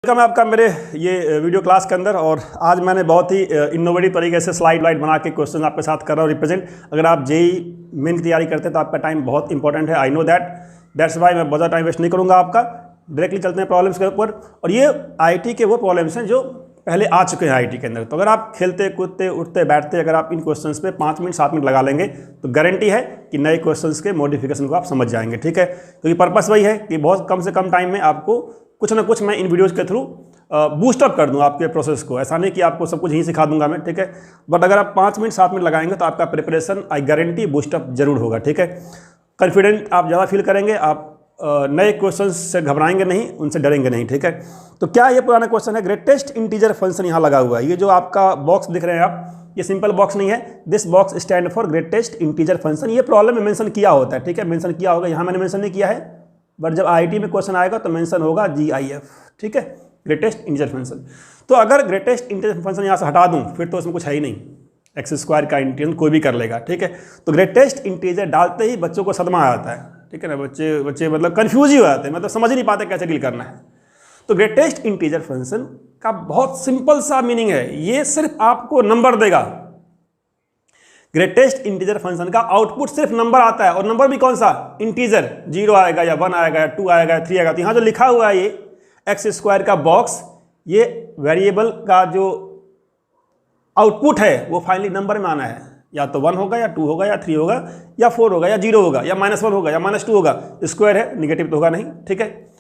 Welcome है आपका मेरे ये वीडियो क्लास के अंदर। और आज मैंने बहुत ही इनोवेटिव तरीके से स्लाइड बना के क्वेश्चन आपके साथ कर रहा हूँ रिप्रेजेंट। अगर आप जेई मेन की तैयारी करते हैं तो आपका टाइम बहुत इंपॉर्टेंट है, आई नो दैट्स वाई मैं बहुत ज़्यादा टाइम वेस्ट नहीं करूँगा आपका। डायरेक्टली चलते हैं प्रॉब्लम्स के ऊपर। और ये आईटी के वो प्रॉब्लम्स हैं जो पहले आ चुके हैं आईटी के अंदर। तो अगर आप खेलते कूदते उठते बैठते अगर आप इन क्वेश्चंस पे 5 मिनट 7 मिनट लगा लेंगे तो गारंटी है कि नए क्वेश्चंस के मॉडिफिकेशन को आप समझ जाएंगे, ठीक है। क्योंकि पर्पस वही है कि बहुत कम से कम टाइम में आपको कुछ ना कुछ मैं इन वीडियोज़ के थ्रू बूस्टअप कर दूँ आपके प्रोसेस को। ऐसा नहीं कि आपको सब कुछ यहीं सिखा दूंगा मैं, ठीक है। बट अगर आप 5 मिनट 7 मिनट लगाएंगे तो आपका प्रिपरेशन आई गारंटी बूस्टअप जरूर होगा, ठीक है। कॉन्फिडेंट आप ज़्यादा फील करेंगे, आप नए क्वेश्चंस से घबराएंगे नहीं, उनसे डरेंगे नहीं, ठीक है। तो क्या ये पुराना क्वेश्चन है? ग्रेटेस्ट इंटीजर फंक्शन यहाँ लगा हुआ है। ये जो आपका बॉक्स दिख रहे हैं आप, ये सिंपल बॉक्स नहीं है। This box stand for greatest integer function. ये प्रॉब्लम में मेंशन किया होता है, ठीक है, मेंशन किया होगा। यहाँ मैंने मेंशन नहीं किया है, बट जब आईटी में क्वेश्चन आएगा तो मेंशन होगा GIF, ठीक है, ग्रेटेस्ट इंटीजर फंक्शन। तो अगर ग्रेटेस्ट इंटीजर फंक्शन यहाँ से हटा दूँ फिर तो उसमें कुछ है ही नहीं। एक्स स्क्वायर का इंटीजर कोई भी कर लेगा, ठीक है। तो ग्रेटेस्ट इंटीजर डालते ही बच्चों को सदमा आता है, ठीक है ना। बच्चे मतलब कंफ्यूज ही हो जाते हैं, मतलब समझ ही नहीं पाते कैसे डील करना है। तो ग्रेटेस्ट इंटीजर फंक्शन का बहुत सिंपल सा मीनिंग है, ये सिर्फ आपको नंबर देगा। ग्रेटेस्ट इंटीजर फंक्शन का आउटपुट सिर्फ नंबर आता है, और नंबर भी कौन सा? इंटीजर। 0 आएगा या 1 आएगा या 2 आएगा या 3 आएगा। तो यहाँ जो लिखा हुआ है ये एक्स स्क्वायर का बॉक्स, ये वेरिएबल का जो आउटपुट है वो फाइनली नंबर में आना है। या तो 1 होगा या 2 होगा या 3 होगा या 4 होगा या 0 होगा या -1 होगा या -2 होगा। स्क्वायर है, निगेटिव तो होगा नहीं, ठीक है।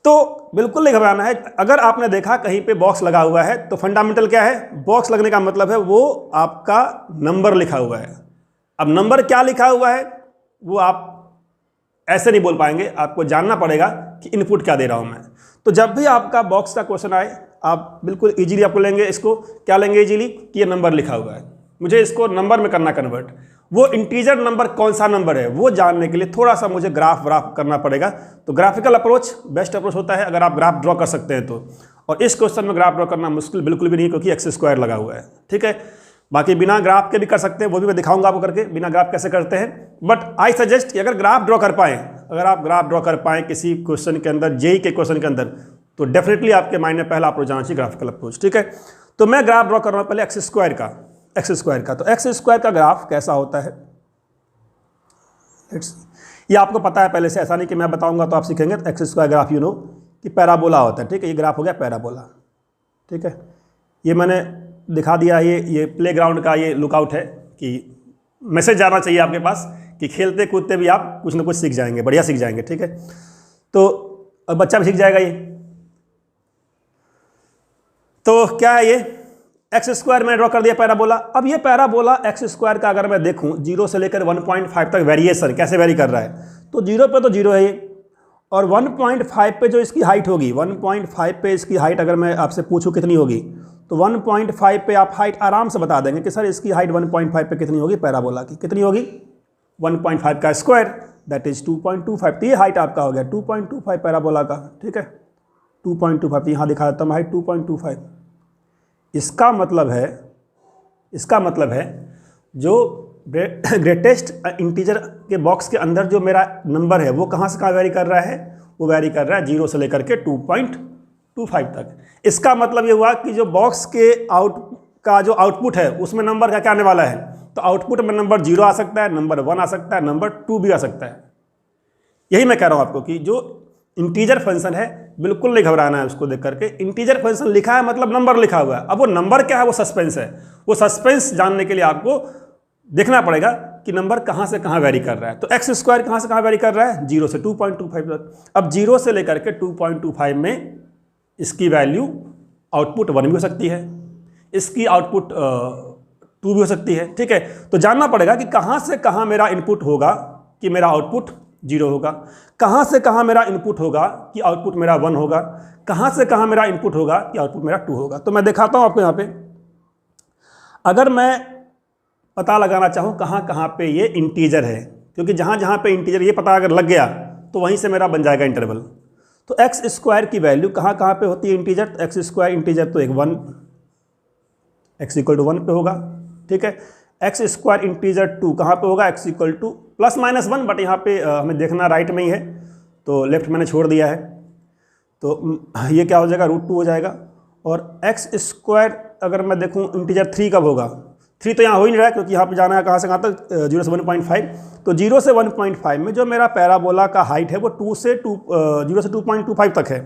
तो बिल्कुल नहीं घबराना है। अगर आपने देखा कहीं पे बॉक्स लगा हुआ है तो फंडामेंटल क्या है? बॉक्स लगने का मतलब है वो आपका नंबर लिखा हुआ है। अब नंबर क्या लिखा हुआ है वो आप ऐसे नहीं बोल पाएंगे, आपको जानना पड़ेगा कि इनपुट क्या दे रहा हूं मैं। तो जब भी आपका बॉक्स का क्वेश्चन आए आप बिल्कुल इजीली आपको लेंगे, इसको क्या लेंगे इजीली कि ये नंबर लिखा हुआ है, मुझे इसको नंबर में करना कन्वर्ट। वो इंटीजर नंबर कौन सा नंबर है वो जानने के लिए थोड़ा सा मुझे ग्राफ करना पड़ेगा। तो ग्राफिकल अप्रोच बेस्ट अप्रोच होता है अगर आप ग्राफ ड्रॉ कर सकते हैं तो। और इस क्वेश्चन में ग्राफ ड्रॉ करना मुश्किल बिल्कुल भी नहीं, क्योंकि एक्स स्क्वायर लगा हुआ है, ठीक है। बाकी बिना ग्राफ के भी कर सकते हैं, वो भी मैं दिखाऊंगा आपको करके बिना ग्राफ कैसे करते हैं। बट आई सजेस्ट कि अगर ग्राफ ड्रॉ कर पाएँ, अगर आप ग्राफ ड्रॉ कर पाएँ किसी क्वेश्चन के अंदर, जेई के क्वेश्चन के अंदर, तो डेफिनेटली आपके माइंड में पहला अप्रोच जाना चाहिए ग्राफिकल अप्रोच, ठीक है। तो मैं ग्राफ ड्रॉ कर रहा हूँ पहले एक्स स्क्वायर का। तो एक्स स्क्वायर का ग्राफ कैसा होता है ये आपको पता है पहले से, ऐसा नहीं कि मैं बताऊंगा तो आप सीखेंगे। तो x square graph you know कि पैराबोला होता है, ठीक है। ये ग्राफ हो गया पैराबोला, ठीक है। ये मैंने दिखा दिया। ये प्लेग्राउंड का ये लुकआउट है कि मैसेज जाना चाहिए आपके पास कि खेलते कूदते भी आप कुछ ना कुछ सीख जाएंगे, बढ़िया सीख जाएंगे, ठीक है। तो अब बच्चा भी सीख जाएगा ये। तो क्या है ये? एक्स स्क्वायर मैंने ड्रॉ कर दिया पैराबोला। अब ये पैराबोला एक्स स्क्वायर का अगर मैं देखूं 0 से लेकर 1.5 तक वेरिएशन कैसे वेरी कर रहा है, तो 0 पे तो 0 है ये, और 1.5 पे जो इसकी हाइट होगी, 1.5 पे इसकी हाइट अगर मैं आपसे पूछूं कितनी होगी, तो 1.5 पे आप हाइट आराम से बता देंगे कि सर इसकी हाइट 1.5 पे कितनी होगी पैराबोला की, कितनी होगी? 1.5 का स्क्वायर दैट इज 2.25। तो ये हाइट आपका हो गया 2.25 पैराबोला का, ठीक है। 2.25 यहाँ दिखा देता हूँ हाइट 2.25। इसका मतलब है जो ग्रेटेस्ट इंटीजर के बॉक्स के अंदर जो मेरा नंबर है वो कहाँ से कहाँ वेरी कर रहा है? वो वेरी कर रहा है 0 से लेकर के 2.25 तक। इसका मतलब ये हुआ कि जो बॉक्स के जो आउटपुट है उसमें नंबर क्या आने वाला है? तो आउटपुट में नंबर 0 आ सकता है, नंबर 1 आ सकता है, नंबर 2 भी आ सकता है। यही मैं कह रहा हूँ आपको कि जो इंटीजर फंक्शन है बिल्कुल नहीं घबराना है उसको देख करके। इंटीजर फंक्शन लिखा है मतलब नंबर लिखा हुआ है। अब वो नंबर क्या है? वो सस्पेंस है। वो सस्पेंस जानने के लिए आपको देखना पड़ेगा कि नंबर कहाँ से कहाँ वेरी कर रहा है। तो एक्स स्क्वायर कहाँ से कहाँ वेरी कर रहा है? 0 से 2.25 तक। अब 0 से लेकर के 2.25 में इसकी वैल्यू आउटपुट 1 भी हो सकती है, इसकी आउटपुट 2 भी हो सकती है, ठीक है। तो जानना पड़ेगा कि कहाँ से कहाँ मेरा इनपुट होगा कि मेरा आउटपुट 0 होगा, कहाँ से कहाँ मेरा इनपुट होगा कि आउटपुट मेरा 1 होगा, कहाँ से कहाँ मेरा इनपुट होगा कि आउटपुट मेरा 2 होगा। तो मैं दिखाता हूँ आपको यहाँ पे। अगर मैं पता लगाना चाहूँ कहाँ कहाँ पे ये इंटीजर है, क्योंकि जहाँ जहाँ पे इंटीजर ये पता अगर लग गया तो वहीं से मेरा बन जाएगा इंटरवल। तो एक्स स्क्वायर की वैल्यू कहाँ कहाँ पे होती है इंटीजर? तो एक्स स्क्वायर इंटीजर तो एक 1, एक्स इक्वल टू 1 पे होगा, ठीक है। एक्स स्क्वायर इंटीजर 2 कहाँ पे होगा? एक्स इक्वल टू +-1, बट यहाँ पे हमें देखना राइट में ही है तो लेफ्ट मैंने छोड़ दिया है। तो ये क्या हो जाएगा, √2 हो जाएगा। और x² अगर मैं देखूं इंटीजर 3 कब होगा, 3 तो यहाँ हो ही नहीं रहा है क्योंकि यहाँ पे जाना है कहाँ से कहाँ तक, 0 से 1.5। तो 0 से 1.5 में जो मेरा पैराबोला का हाइट है वो 0 से 2.25 तक है।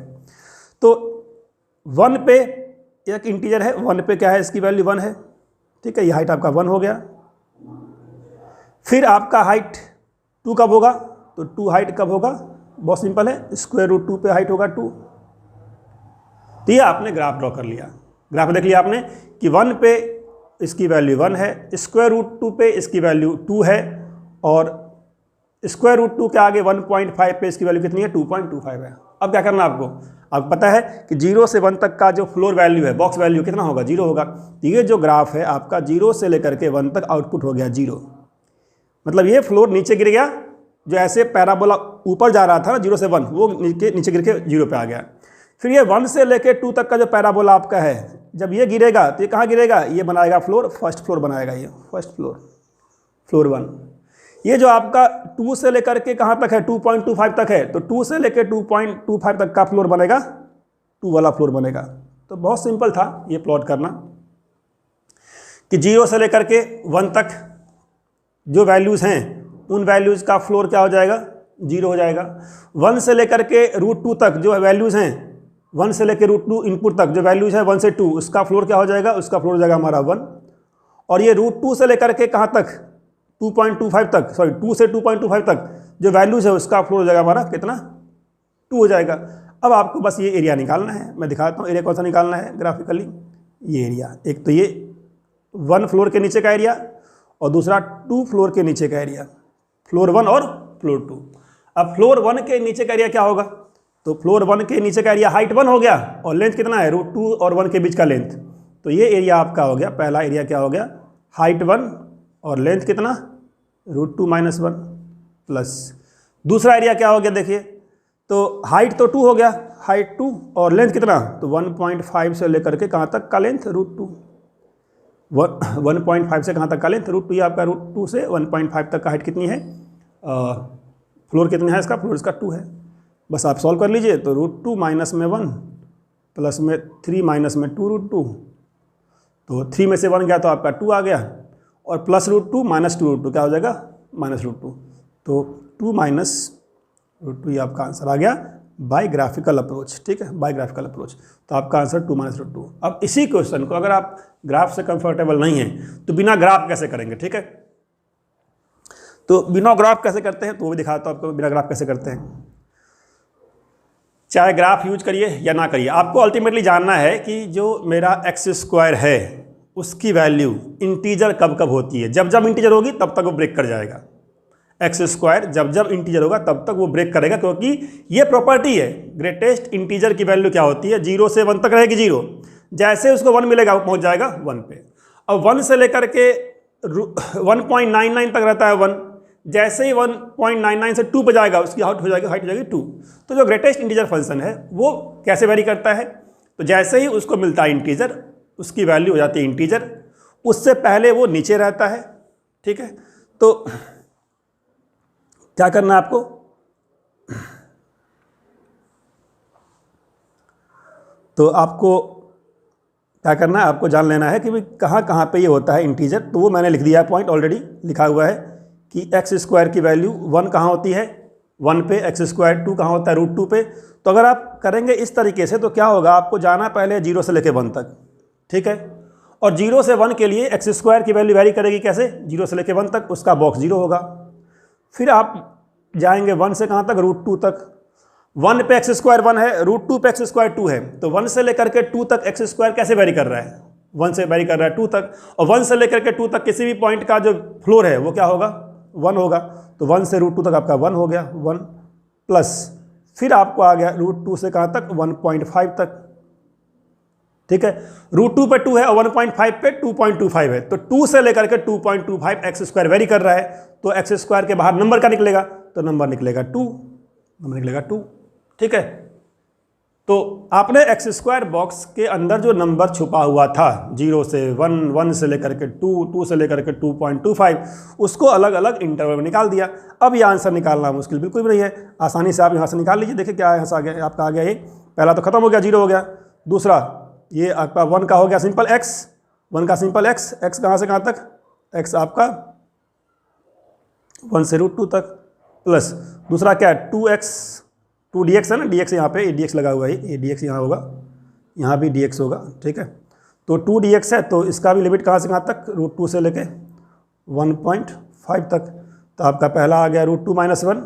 तो 1 पे एक इंटीजर है, 1 पे क्या है, इसकी वैल्यू 1 है, ठीक है, ये हाइट आपका 1 हो गया। फिर आपका हाइट 2 कब होगा, तो 2 हाइट कब होगा, बहुत सिंपल है, √2 पे हाइट होगा 2। तो ये आपने ग्राफ ड्रॉ कर लिया, ग्राफ देख लिया आपने कि 1 पे इसकी वैल्यू 1 है, √2 पे इसकी वैल्यू 2 है, और √2 के आगे 1.5 पे इसकी वैल्यू कितनी है, 2.25 है। अब क्या करना आपको, आपको पता है कि 0 से 1 तक का जो फ्लोर वैल्यू है, बॉक्स वैल्यू कितना होगा, 0 होगा। तो ये जो ग्राफ है आपका 0 से लेकर के 1 तक आउटपुट हो गया 0, मतलब ये फ्लोर नीचे गिर गया, जो ऐसे पैराबोला ऊपर जा रहा था ना 0 से 1, वो नीचे गिर के 0 पे आ गया। फिर ये 1 से लेके 2 तक का जो पैराबोला आपका है, जब ये गिरेगा तो ये कहाँ गिरेगा, ये बनाएगा फ्लोर, फर्स्ट फ्लोर बनाएगा, ये फर्स्ट फ्लोर, फ्लोर 1। ये जो आपका 2 से लेकर के कहाँ तक है, 2.25 तक है, तो 2 से लेकर 2.25 तक का फ्लोर बनेगा, 2 वाला फ्लोर बनेगा। तो बहुत सिंपल था ये प्लॉट करना कि 0 से लेकर के 1 तक जो वैल्यूज़ हैं उन वैल्यूज़ का फ्लोर क्या हो जाएगा, 0 हो जाएगा। 1 से लेकर के √2 तक जो वैल्यूज़ हैं, 1 से लेकर √2 इनपुट तक जो वैल्यूज़ है 1 से 2, उसका फ्लोर क्या हो जाएगा, उसका फ्लोर हो जाएगा हमारा 1। और ये √2 से लेकर के कहाँ तक, 2.25 तक, सॉरी 2 से 2.25 तक जो वैल्यूज़ है उसका फ्लोर हो जाएगा हमारा कितना, 2 हो जाएगा। अब आपको बस ये एरिया निकालना है, मैं दिखाता हूँ एरिया कौन सा निकालना है ग्राफिकली। ये एरिया, एक तो ये 1 फ्लोर के नीचे का एरिया और दूसरा 2 फ्लोर के नीचे का एरिया, फ्लोर 1 और फ्लोर 2। अब फ्लोर 1 के नीचे का एरिया क्या होगा, तो फ्लोर 1 के नीचे का एरिया हाइट 1 हो गया और लेंथ कितना है, √2 और 1 के बीच का लेंथ। तो ये एरिया आपका हो गया, पहला एरिया क्या हो गया, हाइट 1 और लेंथ कितना, √2 - 1 प्लस दूसरा एरिया क्या हो गया, देखिए तो हाइट तो 2 हो गया, हाइट 2 और लेंथ कितना, तो 1.5 से लेकर के कहाँ तक का लेंथ, √2, 1.5 से कहाँ तक का लेंथ, √2। ये आपका √2 से 1.5 तक का हाइट कितनी है, फ्लोर कितना है इसका, फ्लोर इसका 2 है। बस आप सॉल्व कर लीजिए, तो √2 माइनस में 1 प्लस में 3 माइनस में 2 √2, तो 3 में से 1 गया तो आपका 2 आ गया, और प्लस √2 माइनस 2 √2 क्या हो जाएगा, -√2। तो 2 माइनस √2 ये आपका आंसर आ गया बाय ग्राफिकल अप्रोच, ठीक है, बाय ग्राफिकल अप्रोच। तो आपका आंसर 2 - √2। अब इसी क्वेश्चन को अगर आप ग्राफ से कंफर्टेबल नहीं हैं तो बिना ग्राफ कैसे करेंगे, ठीक है। तो बिना ग्राफ कैसे करते हैं तो वो भी दिखाता हूँ आपको, बिना ग्राफ कैसे करते हैं। चाहे ग्राफ यूज करिए या ना करिए, आपको अल्टीमेटली जानना है कि जो मेरा x² है उसकी वैल्यू इंटीजर कब कब होती है। जब जब इंटीजर होगी तब तक वो ब्रेक कर जाएगा। x² जब जब इंटीजर होगा तब तक वो ब्रेक करेगा, क्योंकि ये प्रॉपर्टी है, ग्रेटेस्ट इंटीजर की वैल्यू क्या होती है, 0 से 1 तक रहेगी 0, जैसे उसको 1 मिलेगा वो पहुंच जाएगा 1 पे। अब 1 से लेकर के 1.99 तक रहता है 1, जैसे ही 1.99 से 2 पे जाएगा उसकी हाइट हो जाएगी 2। तो जो ग्रेटेस्ट इंटीजर फंक्शन है वो कैसे वेरी करता है, तो जैसे ही उसको मिलता है इंटीजर, उसकी वैल्यू हो जाती है इंटीजर, उससे पहले वो नीचे रहता है, ठीक है। तो क्या करना है आपको, तो आपको क्या करना है, आपको जान लेना है कि भाई कहाँ कहाँ पे ये होता है इंटीजर। तो वो मैंने लिख दिया है, पॉइंट ऑलरेडी लिखा हुआ है कि x² की वैल्यू 1 कहाँ होती है, 1 पे, x², 2 कहाँ होता है, √2 पे। तो अगर आप करेंगे इस तरीके से तो क्या होगा, आपको जाना पहले 0 से लेकर 1 तक, ठीक है। और 0 से 1 के लिए x² की वैल्यू वेरी करेगी कैसे, 0 से लेकर 1 तक उसका बॉक्स 0 होगा। फिर आप जाएंगे 1 से कहाँ तक, √2 तक। 1 पे x² 1 है, √2 पे x² 2 है, तो 1 से लेकर के 2 तक x² कैसे वेरी कर रहा है, 1 से वेरी कर रहा है 2 तक। और 1 से लेकर के 2 तक किसी भी पॉइंट का जो फ्लोर है वो क्या होगा, 1 होगा। तो 1 से √2 तक आपका 1 हो गया, 1 प्लस फिर आपको आ गया √2 से कहाँ तक, 1.5 तक, ठीक है। √2 पे 2 है और 1.5 पे 2.25 है, तो 2 से लेकर के 2.25 x² वेरी कर रहा है, तो x² के बाहर नंबर का निकलेगा, तो नंबर निकलेगा 2, नंबर निकलेगा 2, ठीक है। तो आपने x² बॉक्स के अंदर जो नंबर छुपा हुआ था 0 से 1, 1 से लेकर के 2, 2 से लेकर के 2.25, उसको अलग अलग इंटरवल में निकाल दिया। अब ये आंसर निकालना मुश्किल बिल्कुल भी नहीं है, आसानी से आप यहाँ से निकाल लीजिए। देखिए क्या यहाँ से आ गया, आपका आ गया ये पहला तो खत्म हो गया, 0 हो गया। दूसरा ये आपका 1 का हो गया सिंपल x, 1 का सिंपल x, x कहाँ से कहाँ तक, x आपका 1 से √2 तक, प्लस दूसरा क्या है 2x, 2dx है ना, dx यहाँ पे dx लगा हुआ है, ये dx यहाँ होगा, यहाँ भी dx होगा, ठीक है। तो 2dx है तो इसका भी लिमिट कहाँ से कहाँ तक, √2 से लेके 1.5 तक। तो आपका पहला आ गया √2 - 1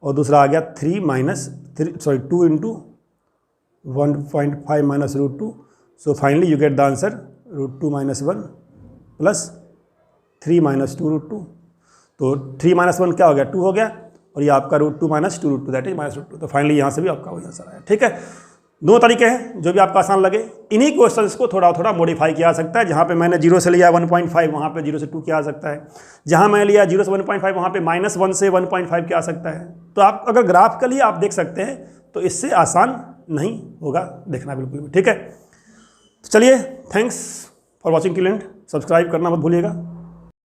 और दूसरा आ गया 2 into 1.5 - √2। So finally you get the answer √2 - 1 plus 3 - 2 √2। तो 3 - 1 क्या हो गया, 2 हो गया, और ये आपका √2 - 2 √2 दैट इज -√2। तो फाइनली यहाँ से भी आपका वही आंसर आया, ठीक है। दो तरीके हैं जो भी आपका आसान लगे। इन्हीं क्वेश्चंस को थोड़ा थोड़ा मॉडिफाई किया जा सकता है। जहाँ पे मैंने 0 से लिया 1.5, वहाँ पे 0 से 2 किया जा सकता है। जहाँ मैंने लिया 0 से 1.5, वहाँ पे -1 से 1.5 किया जा सकता है। तो आप अगर ग्राफिकली आप देख सकते हैं तो इससे आसान नहीं होगा देखना बिल्कुल भी, ठीक है। तो चलिए, thanks for watching till and, subscribe करना मत भूलिएगा।